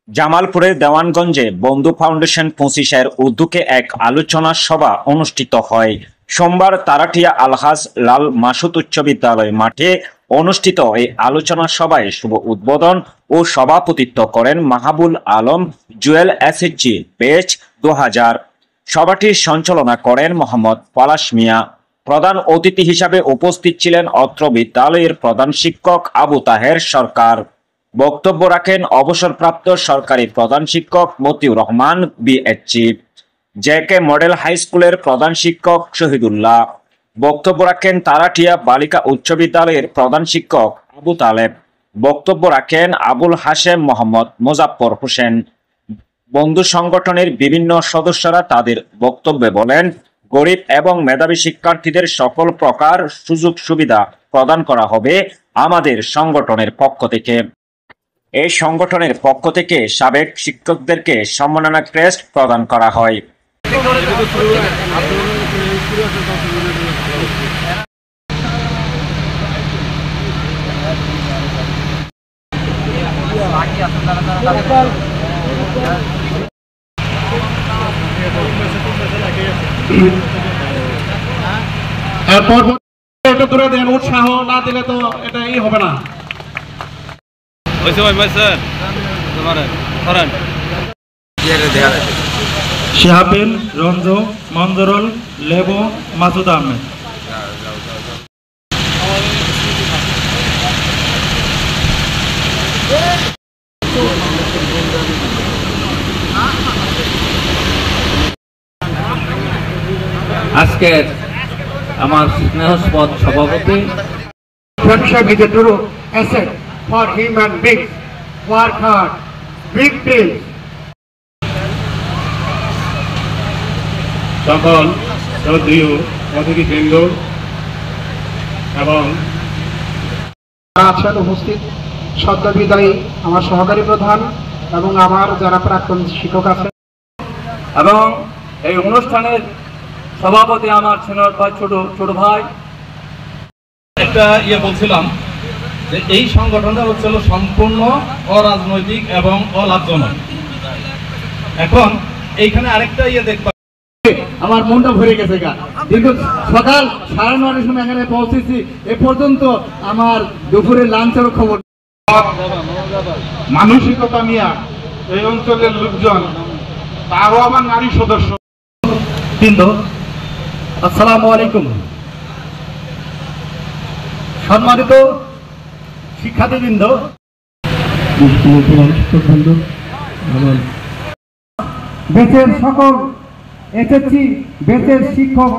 জামালপুরের দেওয়ানগঞ্জে বন্ধু ফাউন্ডেশন 25-এর উদ্যোগে এক আলোচনা সভা অনুষ্ঠিত হয়। সোমবার তারাটিয়া আলহাজ লাল মাসুদ উচ্চ বিদ্যালয় মাঠে অনুষ্ঠিত এই আলোচনা সভায় শুভ উদ্বোধন ও সভাপতিত্ব করেন মাহাবুল আলম, জুয়েল এসএসজি ব্যাচ 2000। সভাটির সঞ্চালনা করেন মোহাম্মদ পলাশ মিয়া। প্রধান অতিথি হিসাবে উপস্থিত ছিলেন অত্র বিদ্যালয়ের প্রধান শিক্ষক আবু তাহের সরকার। বক্তব্য রাখেন অবসরপ্রাপ্ত সরকারি প্রধান শিক্ষক Motiur Rahman BSc, JK model high স্কুলের প্রধান শিক্ষক শহীদুল্লাহ। বক্তব্য রাখেন তারাটিয়া বালিকা উচ্চ বিদ্যালয়ের প্রধান শিক্ষক আবু তালেব। বক্তব্য রাখেন আবুল হাশেম মোহাম্মদ মোজাফফর হোসেন। বন্ধু সংগঠনের বিভিন্ন সদস্যরা তাদের বক্তব্যে বলেন, গরিব এবং মেধাবী শিক্ষার্থীদের সকল প্রকার সুযোগ সুবিধা প্রদান করা হবে আমাদের সংগঠনের পক্ষ থেকে। এই সংগঠনের পক্ষ থেকে সাবেক শিক্ষকদেরকে সম্মাননা ক্রেস্ট প্রদান করা হয়। উৎসাহ না দিলে তো এটাই হবে না। শিহাবিন, রঞ্জু, মঞ্জুরুল, লেবু, মাসুদ আহমেদ। আজকের আমার স্নেহস্পদ সভাপতি Friendship is a true asset for human beings. Work hard, big deals. সকল শ্রদ্ধেয় অতিথিবৃন্দ এবং আছেন উপস্থিত সদ্য বিদায়ী আমার সহকারী প্রধান এবং আমার যারা প্রাক্তন শিক্ষক আছেন এবং এই অনুষ্ঠানের সভাপতি আমার সিনিয়র ভাই, ছোট ভাই। একটা বলছিলাম যে এই সংগঠনটা হচ্ছে সম্পূর্ণ অরাজনৈতিক এবং অলাভজনক। এখন এইখানে আরেকটা দেখতে আমার মনটা ভরে গেছে গা। কিন্তু সকাল 9:30 সময় এখানে পৌঁছেছি, এ পর্যন্ত আমার দুপুরের লাঞ্চেরও খবর। মানসিকতা নিয়ে এই অঞ্চলের লোকজন, তারও আমার নারী সদস্য। কিন্তু আসসালামু আলাইকুম। সম্মানিত শিক্ষার্থীবৃন্দ, বেচের সকল এসএসসি বেচের শিক্ষক